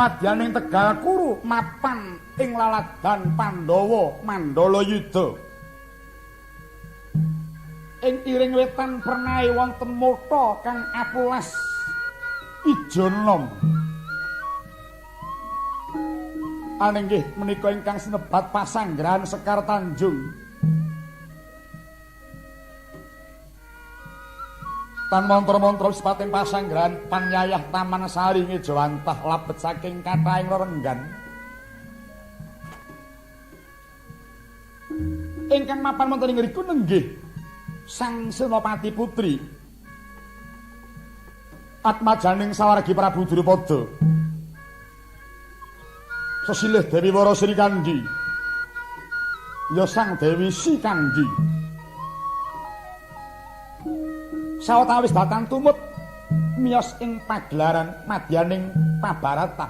madyaning Tegal Kuru mapan ing laladan Pandhawa Mandala Yuda. Ing iring wetan pernah wonten motha kang apulas ijo enom. Anenggih menika ingkang sinebat Pasanggrahan Sekar Tanjung. Tan montor-montor sepating Pasanggrahan Panyayah Taman Sari Ngejawantah labet saking kathahing rerenggan. Ingkang mapan wonten ing ngriku nenggih Sang Senopati Putri Atmajaning sawargi Prabu Drupada. Sesilih Dewi Wara Sri Kandi, ya Sang Dewi Si Kandi. Sawetawis datang tumut miyos ing pagelaran madyaning pabaratan.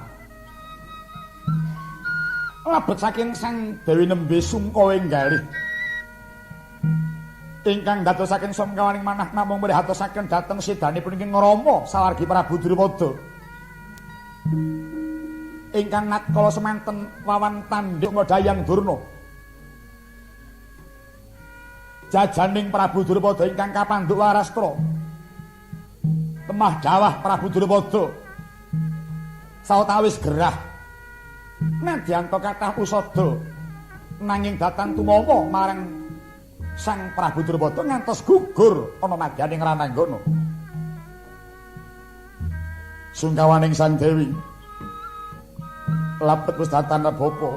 Labet saking Sang Dewi Nembe Sungkawa enggalih. Ingkang dadosaken sumkawaning manah namung mrihatosaken dhateng sedanipun ing Rama sawargi Prabu Drupada. Ingkang natkala semanten wawan tandhing Dayang Durna. Jajaning Prabu Drupada ingkang kapandhuk warastra. Temah dawah Prabu Drupada. Sawetawis gerah. Nadyanto kathah usada nanging datang tumawa marang Sang Prabu Drupada ngantos gugur ana madyaning Rananggana. Sungkawaning Sang Dewi labet wis datang bapa.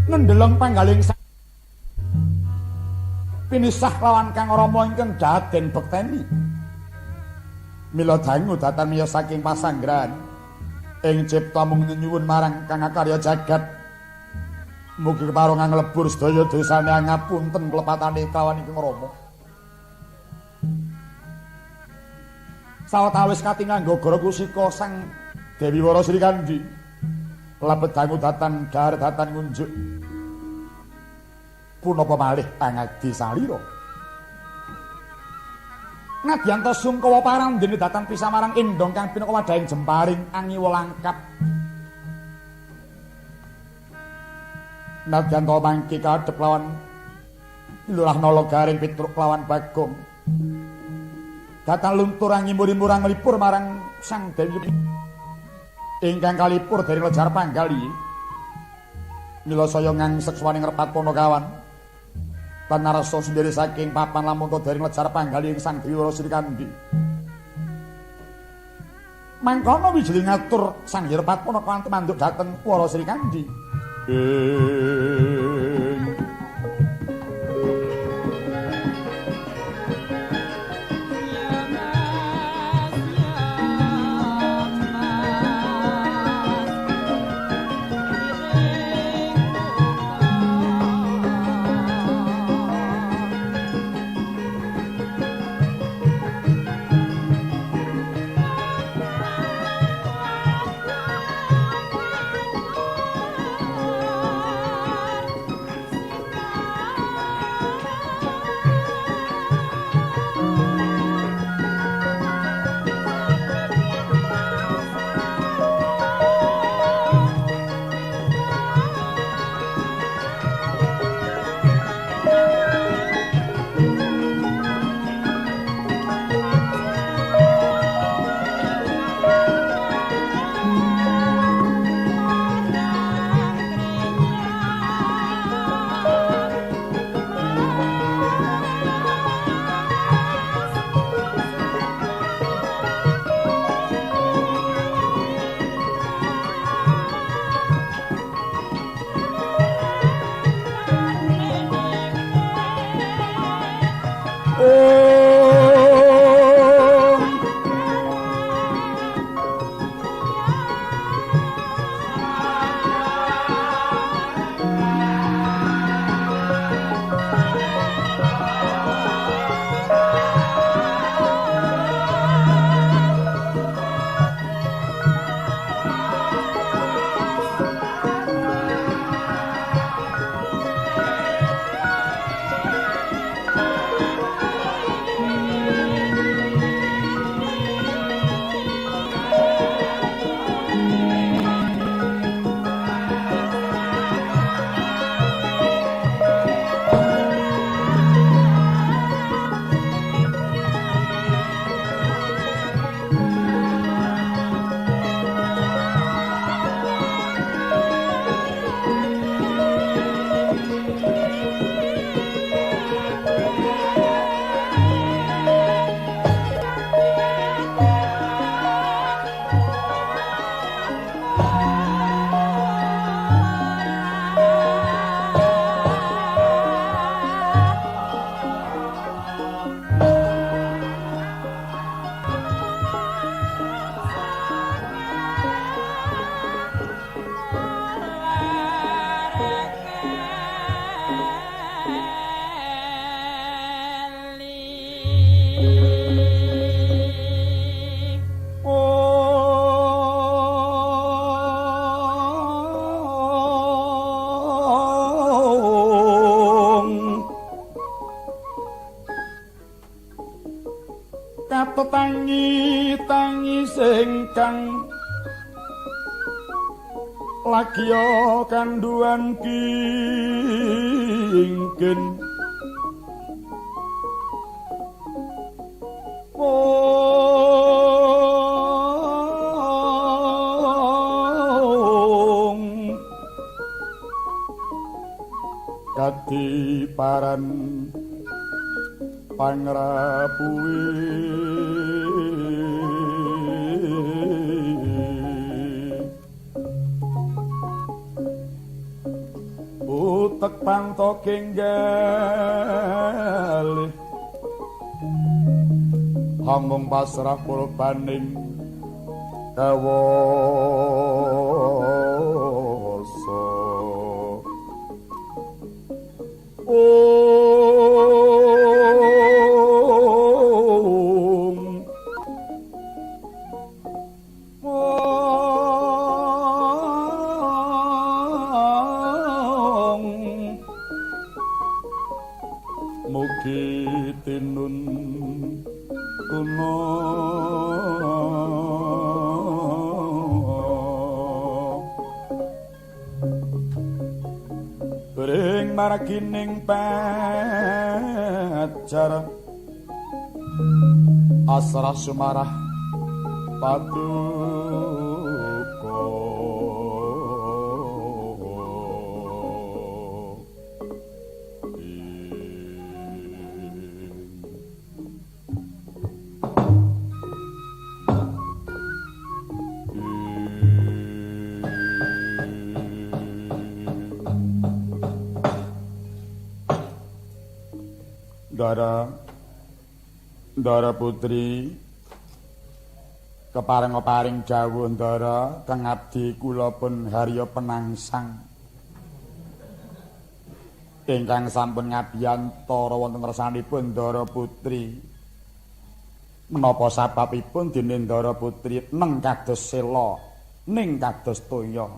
Nendeleng panggaling pinisah lawan Kang Rama ingkang daden bekteni. Mila dangu datan miyos saking Pasanggrahan ing cipta mung nyuwun marang Kang Akarya jagat. Mugi keparongan nglebur sedaya dosane ngapunten klepatane kawan ingkang Rama. Sawetawis katingal nggogoro kusika Sang Dewi Wara Sri Kandi labet dangu datan dhahar datan ngunjuk punapa malih pangadi salira. Nadyanto Sungkawa parandene datan pisah marang endong kang pinaka wadhahing jemparing angiwa langkap. Nadyanto mangke kadhep lawan Lurah Nala Garing Pitruk lawan Bagong. Datang luntur angimur-imurang nglipur marang Sang Dewi ingkang kalipur dari Lejar Panggali. Mila saya ngangsek swaning repat Ponokawan lan narasa sendiri saking papan lamunta dari Lejar Panggali ing Sang Dewi Wara Sri Kandi. Mangkono wijili ngatur Sang Repat Ponokawan temanduk dhateng Wara Sri Kandi. tangi singkang lagya kanduan kingken kati paran pangrapuwi utek pantok enggal hamung pasrah purbaning kawasa mugi tinun tuna ring margining pacar asrah sumarah paduka Ndara putri keparing-paring jawuh Ndara kang abdi kula pun harya penangsang ingkang sampun ngabiyantara wonten ngersanipun Ndara putri menapa sababipun dene Ndara putri neng kados sela ning kados toya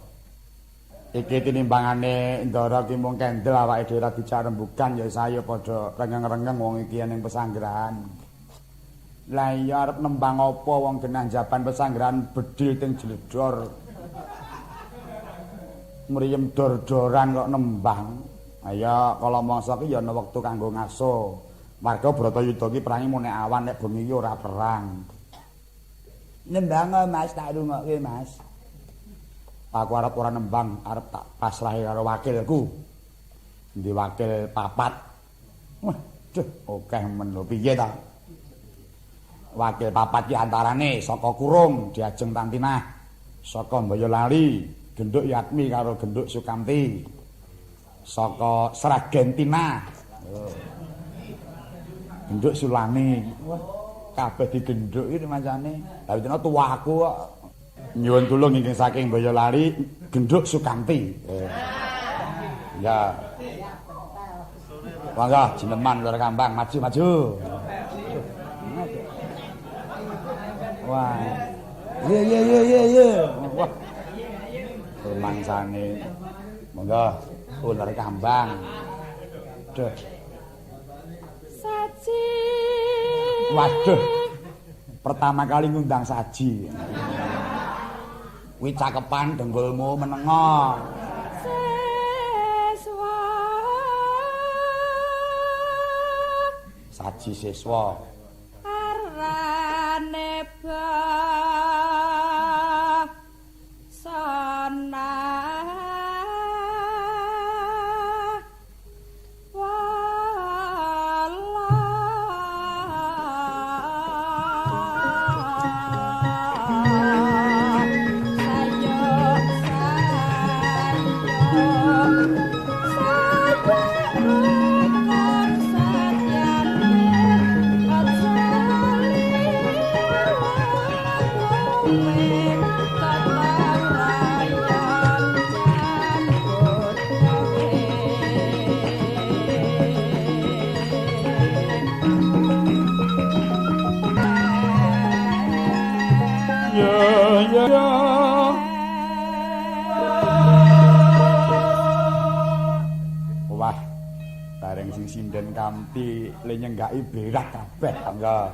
iki tinimbangane Ndara ki mung kendel awake dhewe ora dicarembukan ya saya padha rengeng-rengeng wong iki ning pesanggrahan. Lah iya arep nembang apa wong genah jaban pesanggrahan bedhil teng Jledor. Mriyem dor-doran kok nembang. Ayo kala mangsa ki ya ana wektu kanggo ngaso. Marga Bratayuda ki perangi mun nek awan nek bengi ora perang. Nembang Mas tak rungokke Mas. Aku arep ora nembang, arep tak pasrahe karo wakilku. Di wakil papat. Waduh, akeh men lho piye ta? Wakil papat ki antarane saka Kurung Diajeng Tantinah, saka Boyolali Genduk Yatmi karo Genduk Sukamti, saka Sragentina Genduk Sulani. Wah, kabeh digenduk iki macane. Lah dina tuwaku kok nyuwun tulung ingkang saking Boyolali Genduk Sukamti. Ya. Mangga jenengan Lur Kambang maju-maju. Wah. Iya. Wah. Rumangsane. Monggo Ular Kambang. Duh. Saji. Waduh. Pertama kali ngundang saji. Kuwi cakepan denggulmu menengo. Seswa. Saji siswa. Arane sana Wah, bareng sing sinden kanthi le nyenggaki berak kabeh. Mangga.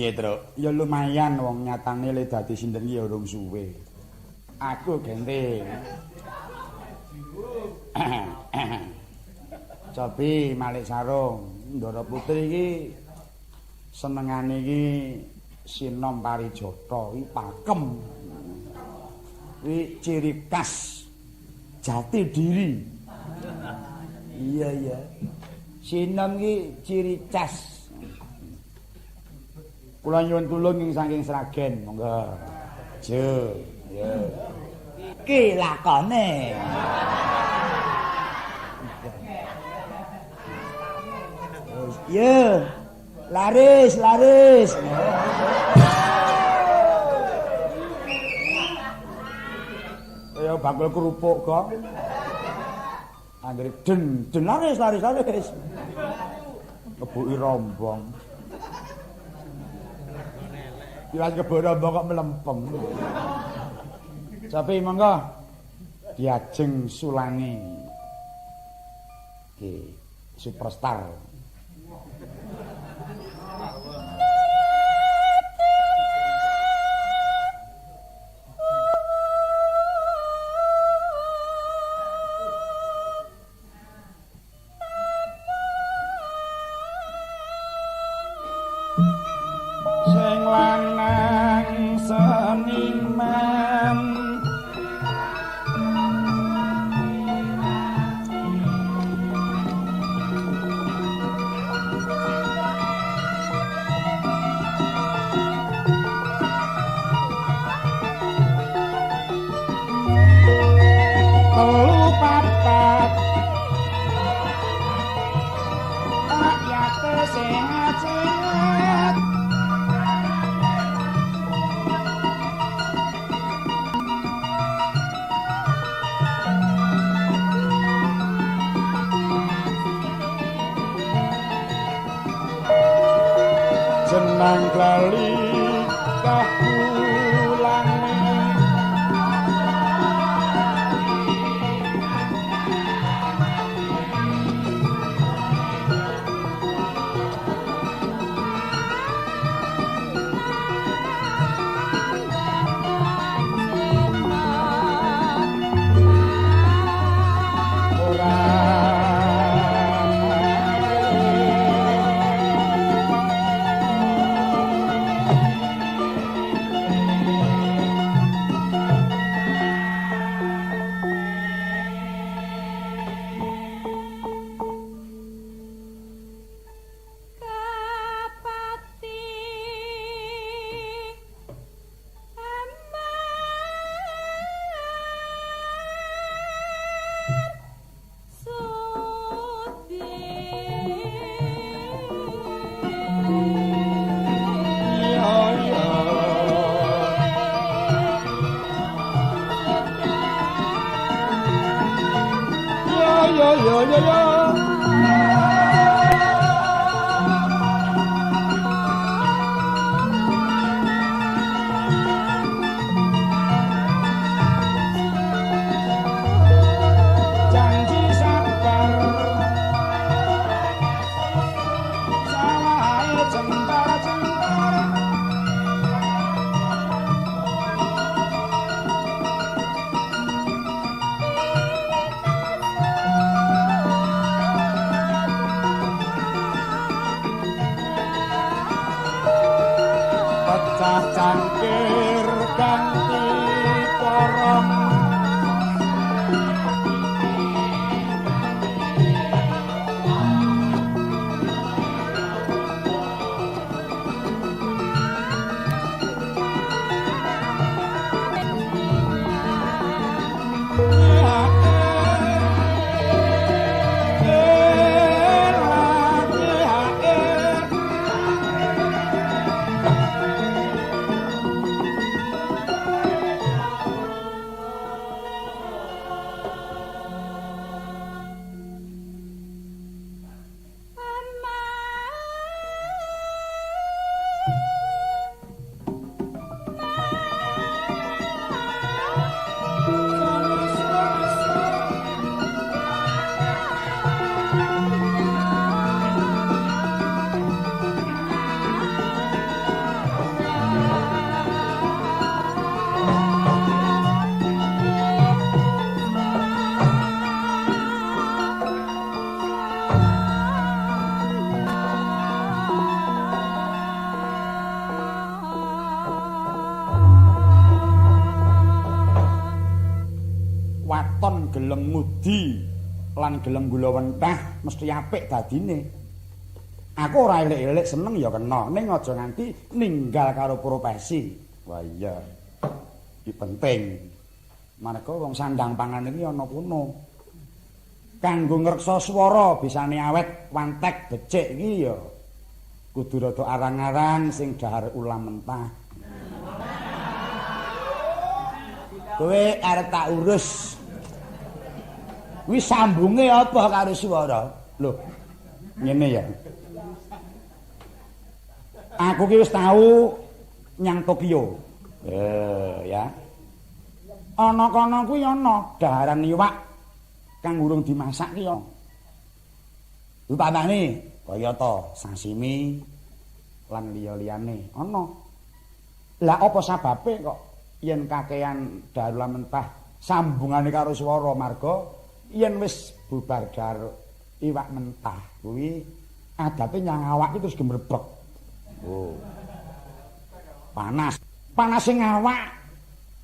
Piye, Truk? Ya lumayan wong nyatane le dadi sinten ya urung suwe. Aku gente. Cobi Malik Sarung, Ndara Putri iki senengane iki sinom parijata, iki pakem. Iki ciri khas jati diri. Iya. Sinom iki ciri khas. Kula nyuwun tulung ing saking Sragen, monggo. Jo, ya. Ki lakone. Ya. Laris. Ya bakul kerupuk kok. Anggere den laris. Kebuki rombong. Iwat kebono kok melempem. Tapi monggo Diajeng Sulani. Ki superstar. Sing lanang seniman telu papat rakyat sehat-sehat. Jenang glali kapulange pecah cangkir ganti korong katon gelem ngudi lan gelem gula wentah mesti apik dadine. Aku ora elek-elek seneng ya kena, ning aja nganti ninggal karo profesi. Wah iya. Iki penting. Marga wong sandang pangan iki ana kuno. Kanggo ngreksa swara bisane awet, wantek, becik iki ya kudu rada arang-arang sing dahar ulam mentah. Kowe arep tak urus. Kuwi sambunge apa karo swara? Lho. Ngene ya. Aku ki wis tau nyang Tokyo. Ya. Ana kono kuwi ana daharan iwak kang urung dimasak ki ya. Upamane kaya ta sashimi lan liya-liyane ana. Lah apa sababe kok yen kakean darula mentah sambungane karo swara marga yen wis bubar dar iwak mentah kuwi adape nyang awak iki terus gemrebek. Oh. Panas. Panas sing awak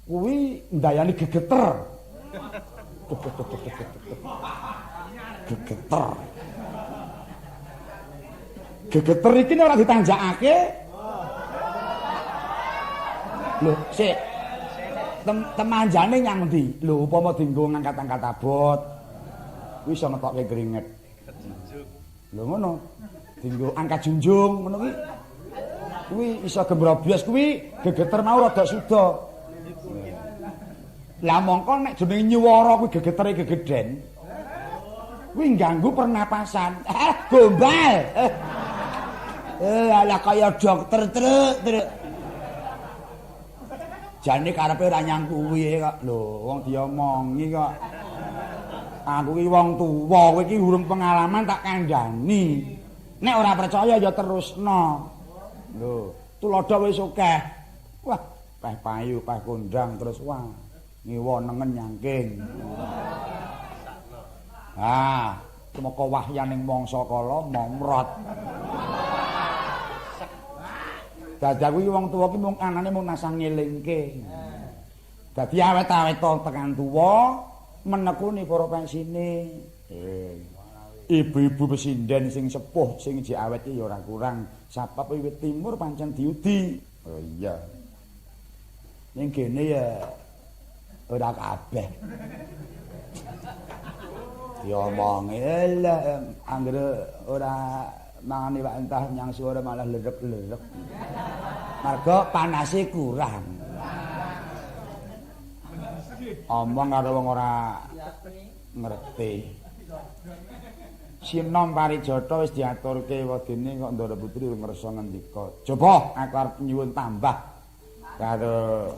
kuwi ndayani gegeter. Gegeter. Gegeter iki ora ditanjakake. Lho, sik. Temanjane nyang ndi? Lho, upama dienggo ngangkat-angkat abot. Kuwi iso ngetokke keringet. Lho ngono. Dienggo angkat junjung ngono kuwi. Kuwi iso gembrobyos kuwi gegeter mau rada suda. Lah mongko nek jenenge nyuwara kuwi gegetere gegeden. Kuwi ngganggu pernapasan. Gombal. Ala kaya dokter truk. Jane karepe ora nyang kuwi kok. Lho, wong diomongi kok. Aku ki wong tuwa, kowe iki urung pengalaman tak kandhani. Nek ora percaya ya terusno. Lho, tulodo wis akeh. Wah, peh payu, peh kondang terus wah. Ngiwa nengen nyangking. Semaka wahyaning mangsa kala momrot. Dadi aku iki wong tuwa ki mung anane mung nasang ngelingke. Dadi awet-awet tekan tuwa menekuni para pensine. Ibu-ibu pesinden sing sepuh sing jek awet iki ya ora kurang. Sabab wiwit timur pancen diudi. Oh iya. Ning kene ya ora kabeh. Diomongi lah anggere ora mangan iwak entah nyang swara malah lerek-lerek. Marga panase kurang. Omong karo wong ora ngerti. Sinom Parijata wis diaturke wadene kok Ndara Putri ngrasa ngendika. Coba aku arep nyuwun tambah karo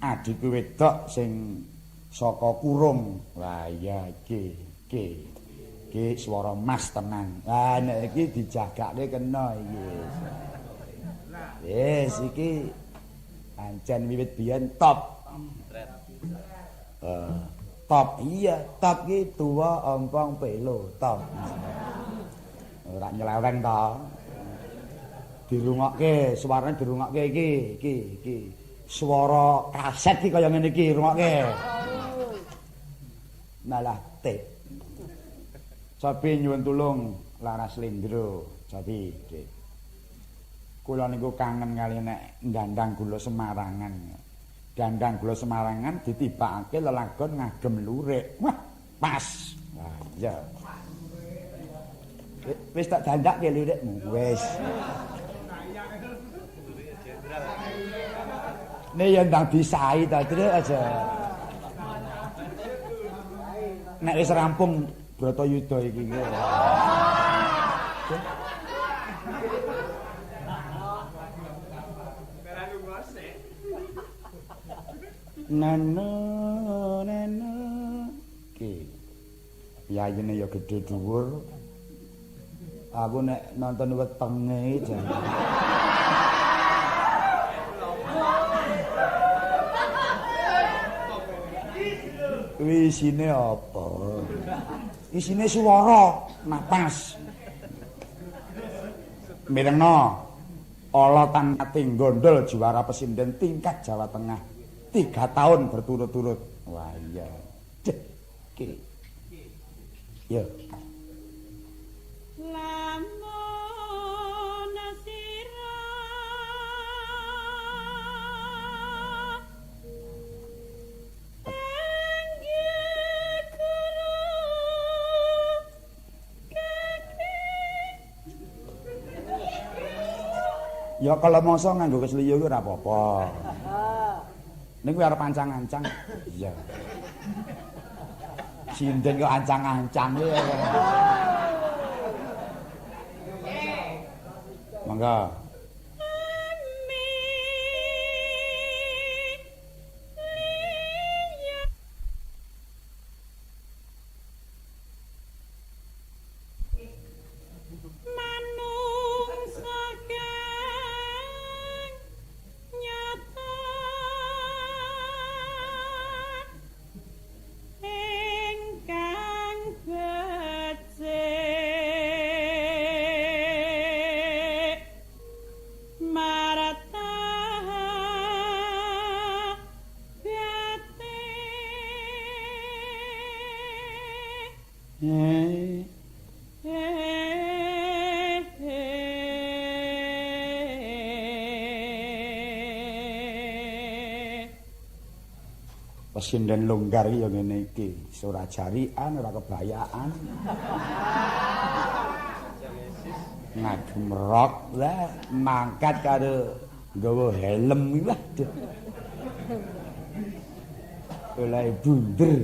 adikku wedok sing saka Kurung. Wah iya iki swara mas tenan. Lah nek iki dijagake kena iki. Wis iki pancen wiwit biyen top. Top iya, top ki tuwa ompong pelo, top. Ora nyeleweng ta. Dirungokke, suarane dirungokke iki. Swara kaset iki kaya ngene iki, rungokke. Malah tip. Sabi nyuwun tulung Laras Lindro, sabi Dik. Kula niku kangen kali nek ndandang gula Semarangan. Dandang gula Semarangan ditibakake lelagon ngagem lurik. Wah, pas. Wah, iya. Wis tak dandake lirikmu. Wis. Nek yen ndang disai ta, Tru aja. Nek wis rampung Bratayuda iki. Nana ki piyayene ya gedhe dhuwur. Aku nek nonton wetenge jan. Kuwi isine apa? Isine swara napas. Mirengno Ala Tanpa Tinggondol juara pesinden tingkat Jawa Tengah 3 tahun berturut-turut. Wah iya. Ki. Yo. Lamun sira enggih guru Ya kalau masa nganggo kesliyo ku ora apa-apa. Ning kuwi arep ancang-ancang. Iya. Sinden kok ancang-ancang kuwi. Mangga. Sinden longgar ya ngene iki, ora jarian, ora kebayaan. Ngagem rok lah, mangkat karo nggawa helm iki lah. Oleh bunder.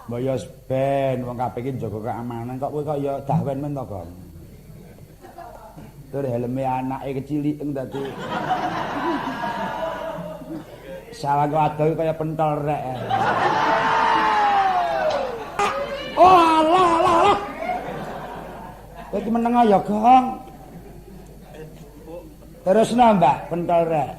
Bayas ben wong kabeh iki njaga keamanan kok kowe kok ya dahwen men to, Gong. Tur helme anake keciliken dadi salah waduh kaya pentol rek. Oh alah alah alah. Iki meneng ya, Gong. Terus nambah pentol rek.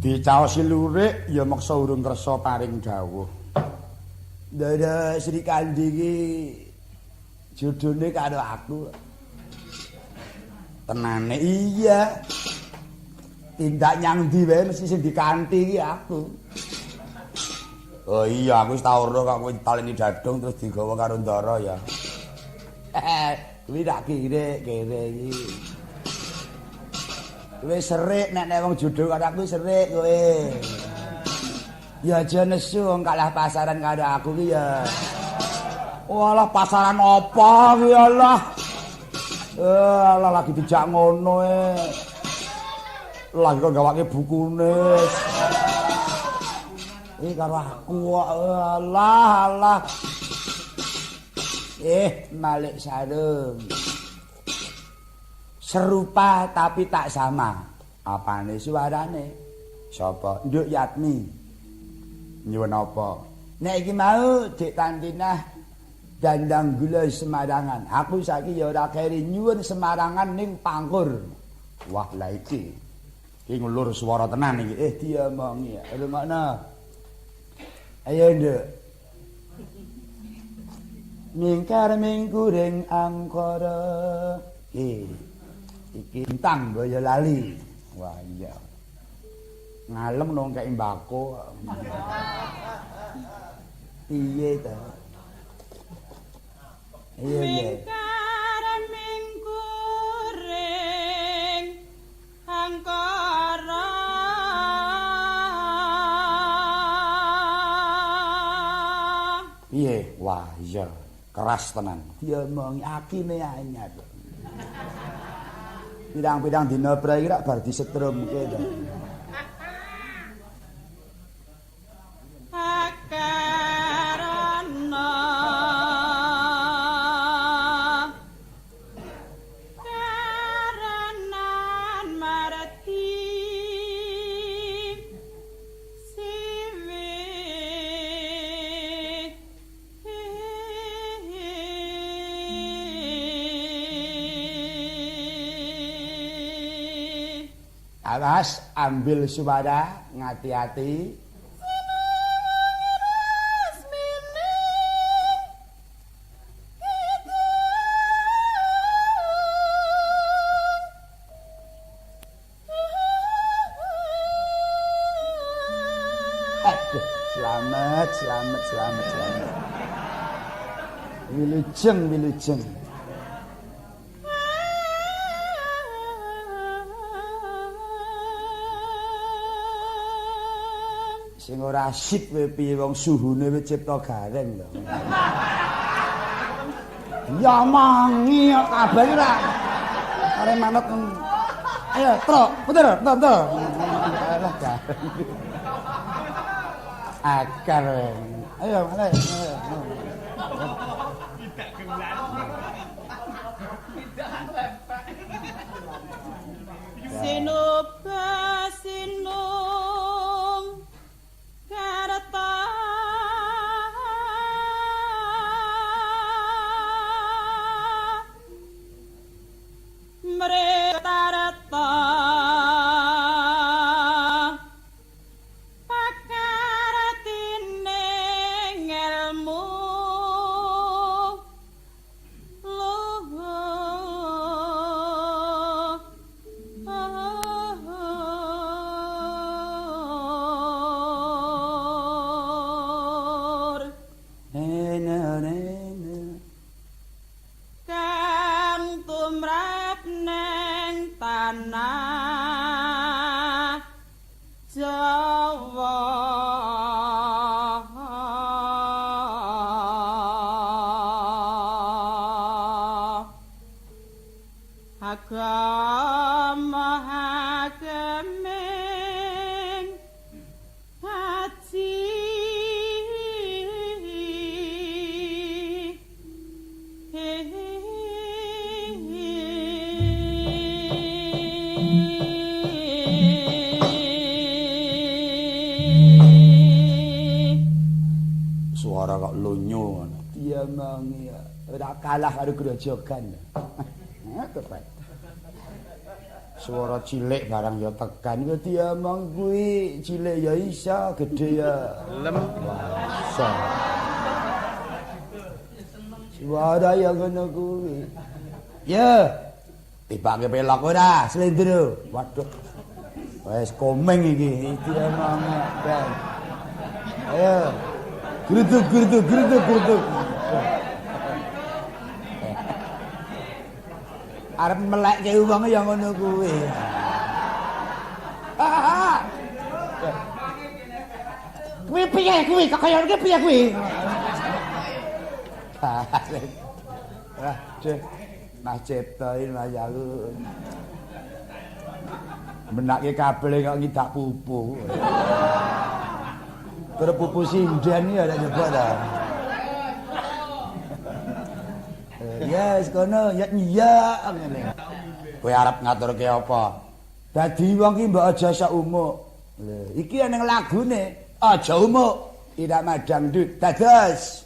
Dicaosi lurik ya meksa urung kersa paring dawuh. Ndara Sri Kandi iki jodone karo aku. Tenane iya. Tindak nyang ndi wae mesti sing dikanthi iki aku. Oh iya aku wis tau ora kok kowe taleni dadung terus digawa karo Ndara ya. Kuwi tak kire iki. Kowe serik nek wong jodho karo aku serik kowe. Ya aja nesu wong kalah pasaran karo aku ki ya. Walah pasaran apa ki Allah. Allah lagi dijak ngono lagi kok gawake bukune. Iki karo aku kok Allah. Malik Sarung. Serupa tapi tak sama. Apane suarane? Sapa? Nduk Yatmi. Nyuwun apa? Nek iki mau Dik Tantinah dandang gula Semarangan. Aku saiki ya ora keri nyuwun Semarangan ning Pangkur. Wah, la iki. Iki ngulur swara tenan iki. Diomongi ya. Rungokno. Ayo nduk. Mingkar mingkuring angkara. Iki entang boyo lali. Wah iya. Ngalem nang kek mbako. Piye ta? Iya iya. Mingkar mingkuring angkara. Piye? Wah iya. Keras tenan. Diomongi akine anyar. Pirang-pirang dina prae rak bar disetrumke to. Akarana karanan marati Awas ambil suara ngati-hati. Selamat. Wilujeng. Sing ora sip kowe piye wong suhune wis cipta gareng lho. Ya mangi kabeh ora. Are manut. Ayo, truk, puter. Alah gareng. Akar. Ayo. Sinum karta mretarata pakaratine ilmu kang tumrap neng tanah Jawa. Agama hagemeng haji Suara kok lunyu ngono. Dia mangi ora kalah karo grojogan. Kepet. Swara cilik barang ya tekan iku diomong kuwi cilik ya iso, gedhe ya lem. Iso. Swara ya ngono kuwi. Ya. Tibake pelok ora, slendro. Waduh. Wes komeng iki diomong. Ayo. Gruduk. Arep melekke wong ya ngono kuwi. Kuwi piye kuwi? Kaya iki piye kuwi? Deh. Mas ciptain Mas aku. Menake kabel kok ngidak pupu. Terus pupu sinden ya ada nyoba ta. Yes, kono ya ngene. Kowe arep ngaturke apa? Dadi wong ki mbok aja sak umuk. Lho, iki ning lagune aja umuk, irama dangdut. Dados.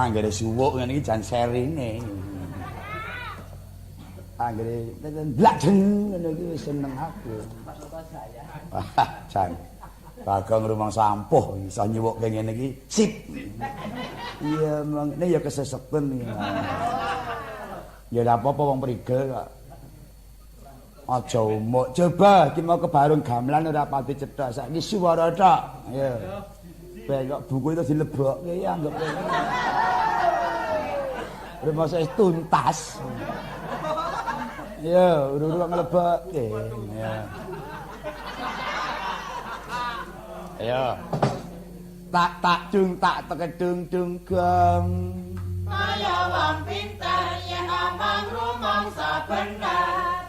Anggere suwuk ngene iki jan serine. Anggere blajeng ngono iki wis seneng aku. Jan. Bagong rumangsa ampuh iso nyuwukke ngene iki. Sip. Iya, mangene ya keseseken iki. Ya ora apa-apa wong prigel kok. Aja umuk. Coba iki mau kebarung gamelan ora pati cethak. Saiki swara tok. Ya. Kok buku itu dilebokke ya anggap rumasa tuntas. Ya, urung nglebokke. Ya. Ayo. Tak dung tak tekedung dung gong. Kaya wong pinter yen omong rumangsa bener.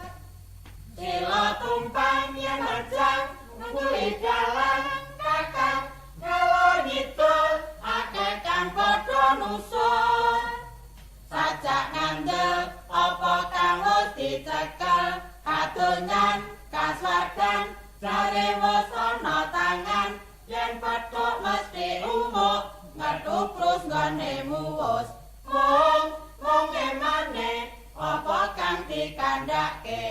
Sila tumpang yen rejang nguli dalan kakak. Kalau ngidul akeh kang padha nusul. Sajak ngandel apa kang wis dicekel. Kadonyan kaswadan jare wis ana tangan. Yen petuk mesti umuk ngetuprus nggone muwus. Mung emane apa kang dikandhake.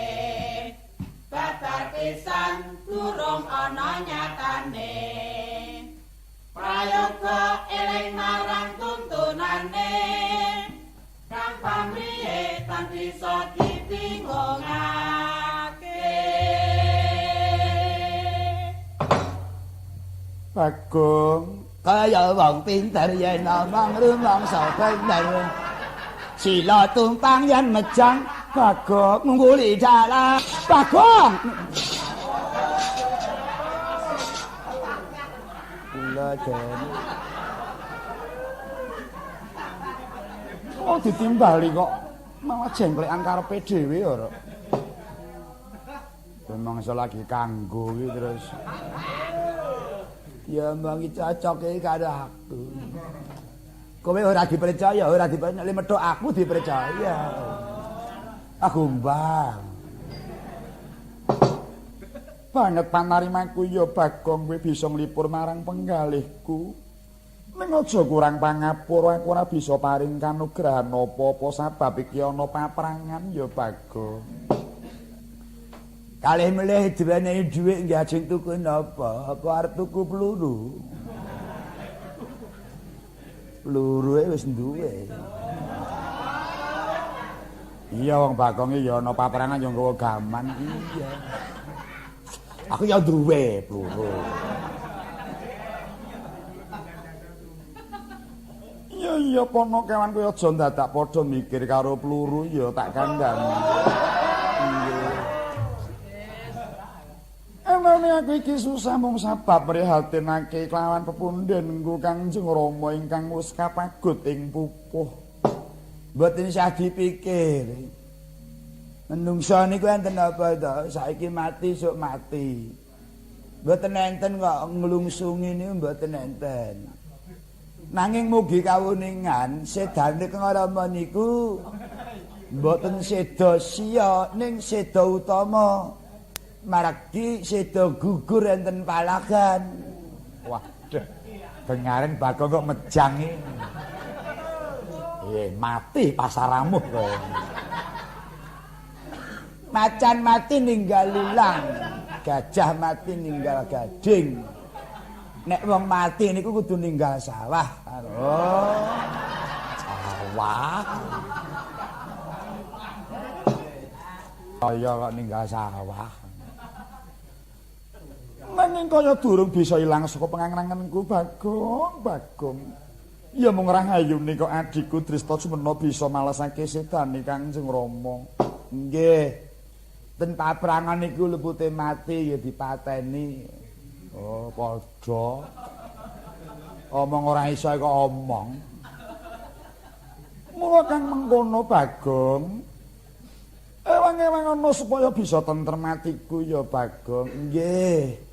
Babar pisan durung ana nyatane. Prayoga eling marang tuntunane. Kang pamrihe tan bisa dibingungake. Bagong kaya wong pinter yen omong rumangsa bener. Sila tumpang yen mejang Bagong nguli dalan. Bagong. Kula jan. Oh ditimbali kok malah jengklekan karepe dhewe ora. Mangsa lagi kanggo iki terus. Ya mbang iki cocoke karo aku. Kowe ora dipercaya, ora dipercaya nek medhok aku dipercaya. Aku mbang. Banget panarimaku ya Bagong kowe bisa nglipur marang penggalihku. Ning aja kurang pangapura aku ora bisa paring kanugrahan apa-apa sebab iki ana paprangan ya Bagong. Kalih melih diwenehi dhuwit nggih ajeng tuku napa? Apa arep tuku peluru? Peluru wis duwe. Iya wong Bagong iki ya ana paprangan ya nggawa gaman iya. Aku ya duwe peluru. Iya pono kewan kowe aja dadak padha mikir karo peluru ya tak kandhani. Emane aku iki susah mung sebab prihatinake kelawan pepundhenku Kangjeng Rama ingkang wis kapagut ing pupuh. Mboten isih dipikir. Menungsa niku enten apa to? Saiki mati sok mati. Mboten enten kok nglungsungi niku mboten enten. Nanging mugi kawuningan sedane Kang Rama niku mboten seda siya ning seda utama. Maragi seda gugur enten palagan. Waduh. Bengaren Bagong kok mejang iki. Mati pasaramuh kowe. Macan mati ninggal lulang, gajah mati ninggal gading. Nek wong mati niku kudu ninggal sawah. Oh. Sawah. Kaya kok ninggal sawah. Nanging kaya durung bisa ilang saka pengangen-angenku Bagong. Ya mung rahayune kok adikku Dresta Sumena bisa malesake sedane Kangjeng Rama. Nggih. Den paprangan niku lepute mati ya dipateni. Oh, padha. Omong ora iso kok omong. Mula kang mengkono Bagong. Ewang-ewang ana supaya bisa tentrem atiku ya Bagong. Nggih.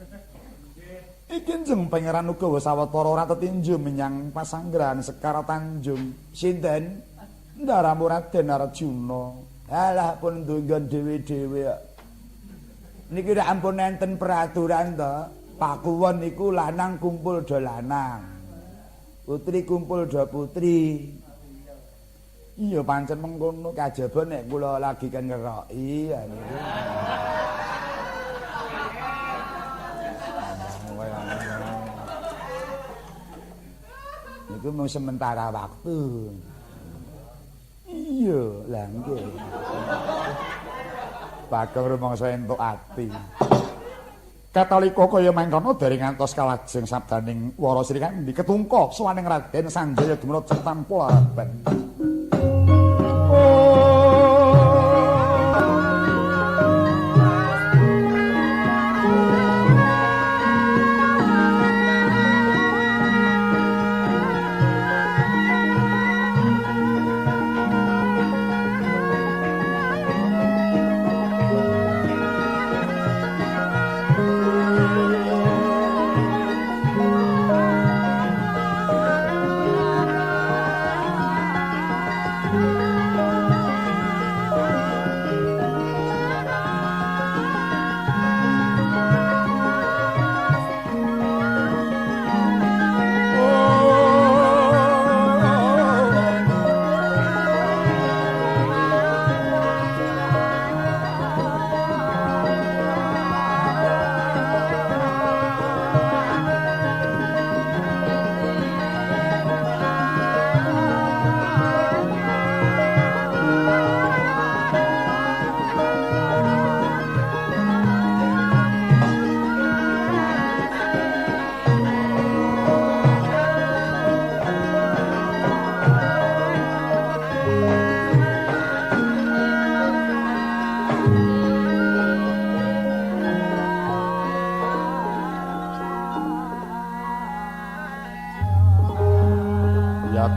Iki jeneng pangeran Ugawa Sawetara ora tetinju menyang pasanggrahan Sekar Tanjung. Sinten? Ndaramu Raden Arjuna. Alah pun ndonggon dhewe-dhewe. Niki rak ampun enten peraturan to. Pakuwon niku lanang kumpul do lanang. Putri kumpul do putri. Iya pancen mengkono kajaba nek kula lagi kan ngeroki ya niku. Niku mung sementara waktu. Iya, lah nggih. Bagong rumangsa entuk ati. Katalika kaya mangkono dereng ngantos kalajeng sabdaning Wara Sri Kandi ketungka sawaning Raden Sanjaya dumurut tanpa araban.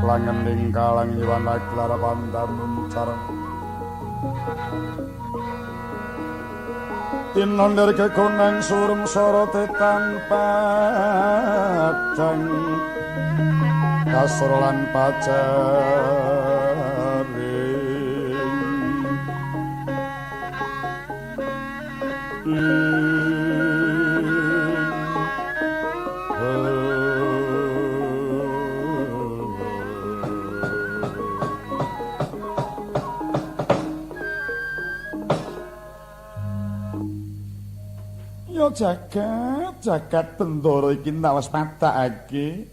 Langening kalang iwan laklar pandamun careng tinondir kekoneng surung sorote tanpa dang kasur lan pacaring jagat bendara iki nawas padhakake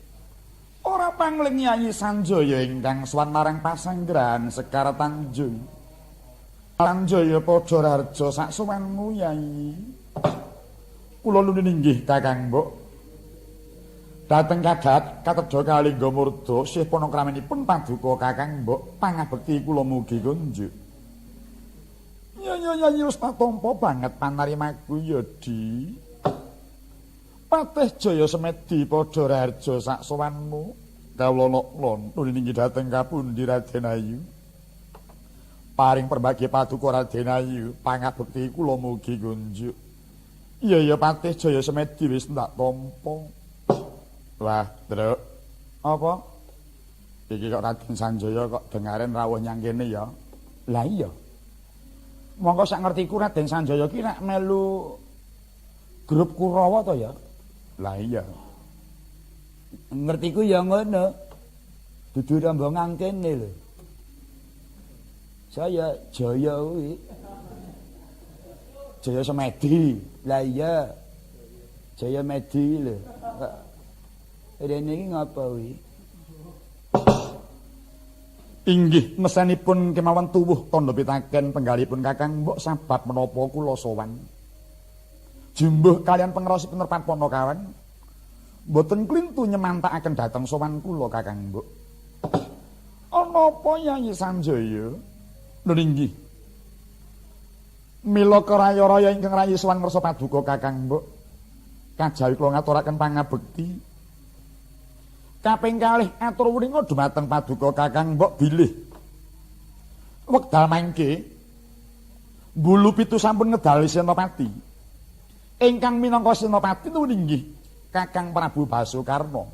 ora pangling Yayi Sanjaya ingkang sowan marang pasanggrahan Sekar Tanjung. Sanjaya padha rarja sak sowanmu Yayi. Kula nuwun inggih Kakang Mbok. Dateng kadhat katedha kalingga murda sih panakramanipun paduka Kakang Mbok pangabekti kula mugi kunjuk. Ya wis tatampa banget panarimaku ya Di. Patih Jaya Semedi padha rarja sak sowanmu. Kawula nuwun nuwun dhateng kapundi Raden Ayu. Paring perbagi paduka Raden Ayu, pangabekti kula mugi kunjuk. Iya Patih Jaya Semedi wis ndak tampa. Wah, Truk. Apa? Iki kok Raden Sanjaya kok dengaren rawuh nyang kene ya. Lah iya. Monggo sak ngertiku Raden Sanjaya ki nek melu grup Kurawa to ya? Lah iya. Ngertiku ya ngono. Dudu rombongan kene lho. Saya Jaya kuwi. Jaya Semedi. Lah iya. Jaya Medi lho. Rene iki ngapa kuwi? Inggih mesanipun kemawon tuwuh tandha pitaken penggalipun Kakang Mbok sabab menapa kula sowan. Jumbuh kalian pangrosipun Nerpan Panakawan mboten klintu nyemantakaken dhateng sowan kula Kakang Mbok. Ana apa Yayi Sanjaya? Lho inggih. Mila karaya-raya ingkang rayi sowan ngersa paduka Kakang Mbok. Kajawi kula ngaturaken pangabekti. Kaping kalih atur wuninga dhumateng paduka Kakang Mbok bilih. Wekdal mangke Bulu Pitu sampun ngedali Senopati. Ingkang minangka Senopati nuwun inggih Kakang Prabu Basukarna.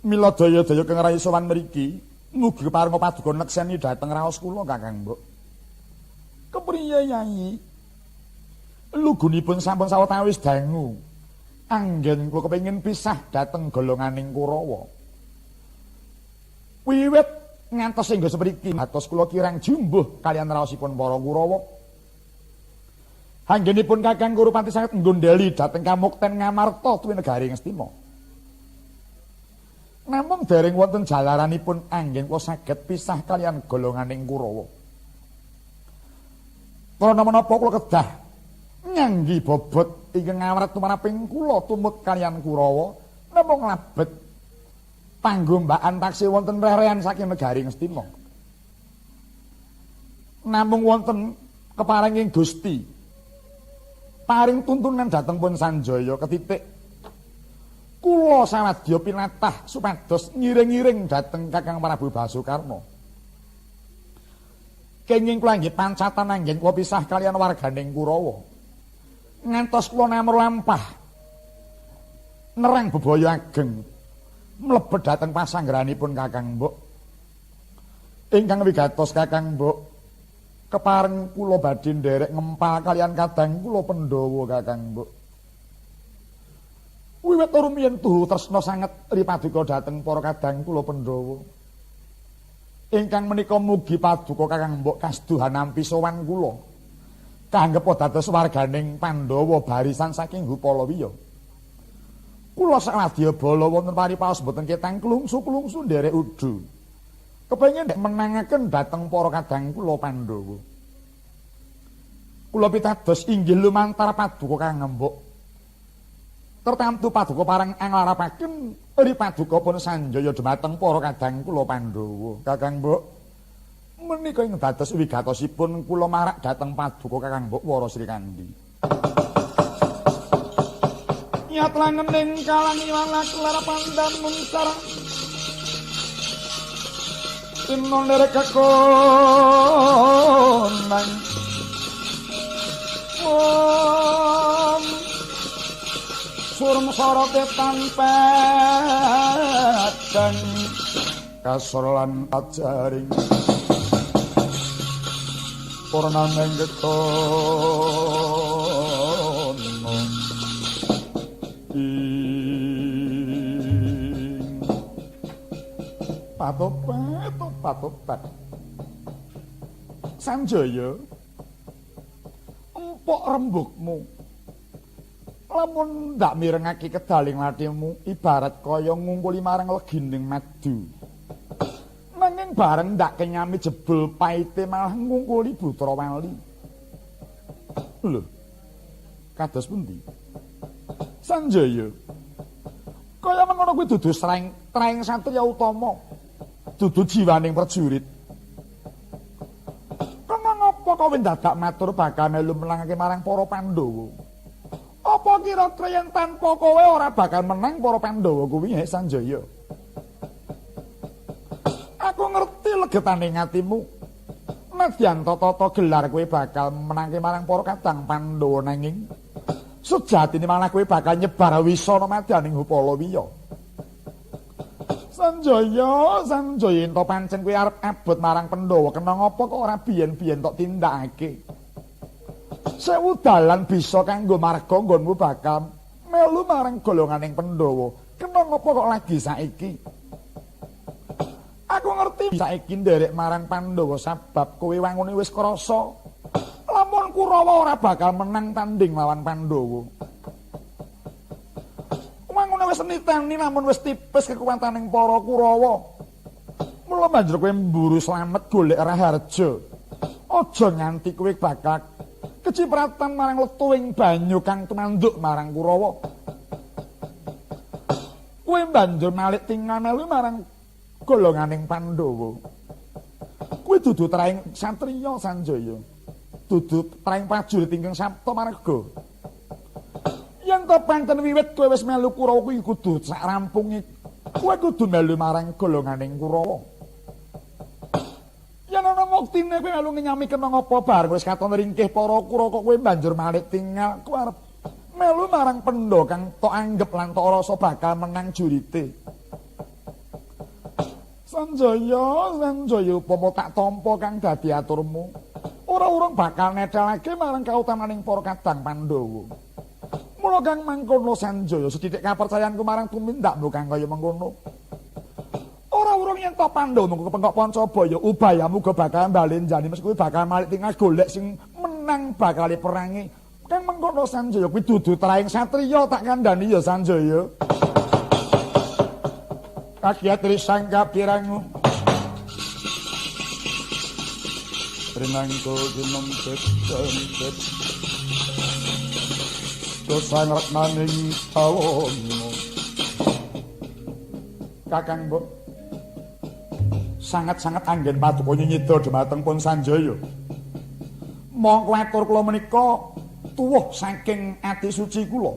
Mila daya-daya kang rayi sowan mriki mugi parenga paduka nekseni dhateng raos kula Kakang Mbok. Kepriye Yayi? Lugunipun sampun sawetawis dangu. Anggen kula kepengin pisah dhateng golonganing Kurawa. Wiwit ngantos singgo sepriki atos kula kirang jumbuh kalian raosipun para Kurawa. Anggenipun Kakang Kurupati saged nggondheli dhateng Kamukten Ngamarta tuwin negari Ngastina. Namung dereng wonten jalaranipun anggen kula saged pisah kalian golonganing Kurawa. Karana menapa kula kedah nyanggi bobot ingkang ngawrat tumaraping kula tumut kalian Kurawa namung labet panggombakan taksih wonten rerehan saking negari Ngastina. Namung wonten keparinging Gusti paring tuntunan dhateng pun Sanjaya ketitik kula sawadya pinatah supados ngiring-iring dhateng Kakang Prabu Basukarna. Kenging kula nggih pancatan anggen kula pisah kalian warganing Kurawa. Ngantos kula namur lampah nerang bebaya ageng mlebet dhateng pasanggrahanipun Kakang Mbok. Ingkang wigatos Kakang Mbok kepareng kula badhe nderek ngempal kalian kadang kula Pandhawa Kakang Mbok. Wiwit rumiyin tuhu tresna sanget ripaduka dhateng para kadang kula Pandhawa. Ingkang menika mugi paduka Kakang Mbok kastuhan nampi sowan kula. Kanggep dados warganing Pandhawa barisan saking Hupalawiya. Kula sawadya bala wonten paripaos boten ketang klungsu-klungsu nderek udu. Kepengin nek menangaken dhateng para kadang kula Pandhawa. Kula pitados inggih lumantar paduka Kakang Mbok. Tertamtu paduka pareng anglarapaken ripaduka pun Sanjaya dhumateng para kadang kula Pandhawa. Kakang Mbok menika ing dados wigatosipun kula marak dhateng paduka Kakang Mbok Wara Srikandi. Nyat langening kalangi walak lara pandhan mungsara. Tinon derek kakonang Om Surm sorote tanpedang kasolan ajaring purnameng getono patopat Sanjaya empok rembugmu lamun ndak mirengake kedaling latimu ibarat kaya ngungkuli marang legining madu nanging bareng ndak kenyami jebul paite malah ngungkuli putra wali lho kados pundi Sanjaya kaya mengono kuwi dudu traing satriya utama dudu jiwaning prajurit. Kena ngapa kowe dadak matur bakal melu menangake marang para Pandhawa? Apa kira-kira yen tanpa kowe ora bakal menang para Pandhawa kuwi Sanjaya? Aku ngerti legetaning atimu. Nadyan tata gelar kowe bakal menangke marang para kadang Pandhawa nanging sejatine malah kowe bakal nyebar wisana madyaning Upalawiya. Sanjaya ento pancen kowe arep abot marang Pandhawa kena ngapa kok ora biyen-biyen tok tindakake. Sewu dalan bisa kanggo marga nggonmu bakal melu marang golonganing Pandhawa. Kena ngapa kok lagi saiki? Aku ngerti saiki nderek marang Pandhawa sebab kowe wangune wis krasa. Lamun Kurawa ora bakal menang tanding lawan Pandhawa. Wangune wis niteni namun wis tipis kekuwataning para Kurawa. Mula banjur kowe mburu slamet golek Raharja. Aja nganti kowe bakal kecipratan marang letuwing banyu kang tumanduk marang Kurawa. Kowe banjur malik tinggal melu marang golonganing Pandhawa. Kowe dudu traing satriya Sanjaya. Dudu traing prajurit ingkang sapta marga. Yen to pancen wiwit kowe wis melu Kurawa kuwi kudu sak rampunge kowe kudu melu marang golonganing Kurawa. Yen ana muktine kowe melu nyami kena ngapa bar wis katon ringkih para Kurawa kok kowe banjur malik tinggal kowe arep melu marang Pandhawa kang tok anggep lan tok rasa bakal menang jurite. Sanjaya upama tak tampa kang dadi aturmu ora urung bakal nethelake marang kautamaning para kadang Pandhawa. Mula kang mangkono Sanjaya sedidik kapercayaanku marang tumindakmu kang kaya mengkono. Ora urung yen to Pandhawa mengko kepengkok Pancabaya ubayamu go bakal mbalenjani mesti kuwi bakal malik tinggal golek sing menang bakal perangi. Kang mengkono Sanjaya kuwi dudu traing satriya tak kandhani ya Sanjaya. Kakiat risangka pirangu Rinangko dinempet dosang reknaning tawomu Kakang Mbok sangat-sangat anggen paduka nyida dhumateng pun Sanjaya. Monggo atur kula menika tuwuh saking ati suci kula.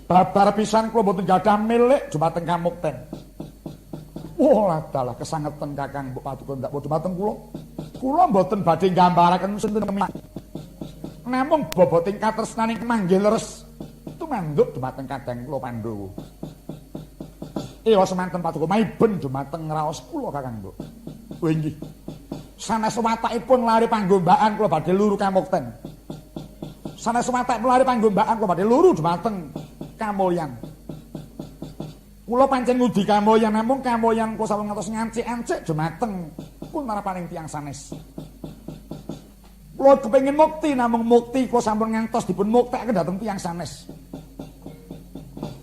Babar pisan kula mboten gadah milik dhumateng kamukten. Wah, dalah kesangetan Kakang Mbok paduka ndak dhumateng kula. Kula mboten badhe nggambaraken sinten namung boboting katresnaning manggih leres tumanduk dhumateng kadang kula Pandhawa. Ewa semanten paduka maiben dhumateng raos kula Kakang Mbok. Oh inggih. Sanes watakipun lari panggombaan kula badhe luru kamukten. Sanes watakipun lari panggombaan kula badhe luru dhumateng kamulyan. Kula pancen ngudi kamulyan namung kamulyan kula sampun ngantos ngancik-ancik dhumateng punarapaning tiyang sanes. Kula kepengin mukti namung mukti kula sampun ngantos dipun muktekaken dhateng tiyang sanes.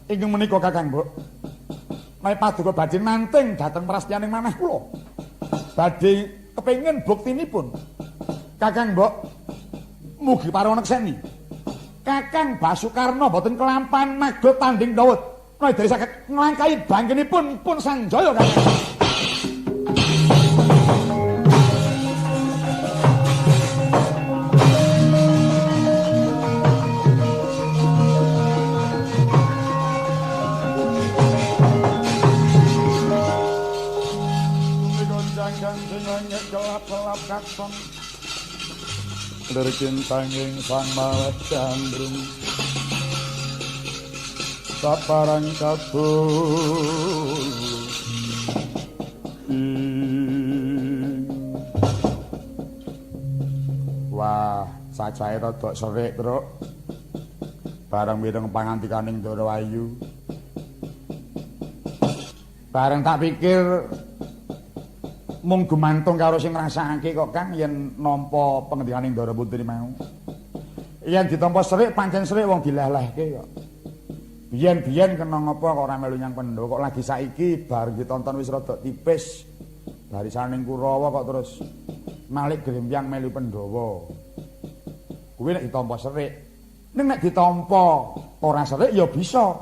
Ingkang menika Kakang Mbok. Menawi paduka badhe manting dhateng prastiyaning manah kula. Badhe kepengin buktinipun. Kakang Mbok mugi parawanek seni. Kakang Basukarna boten kelampahan naga tanding Dawud. Menawi dari saged nglangkahi bangkenipun pun Sanjaya Kakang. lirkin sanging sang mawet gandrung saparang kabul wah sajae rada serik truk bareng mireng pangantikaning Ndara Ayu bareng tak pikir mung gumantung karo sing ngrasakake kok Kang yen nampa pengendikaning Ndara Putri mau. Yen ditampa serik pancen serik wong dilehlehke kok. Biyen-biyen kena ngapa kok ora melu nyang Pendho kok lagi saiki bar ditonton wis rada tipis. Barisaning Kurawa kok terus Malik Grembyang melu Pandhawa. Kuwi nek ditampa serik. Ning nek ditampa ora serik ya bisa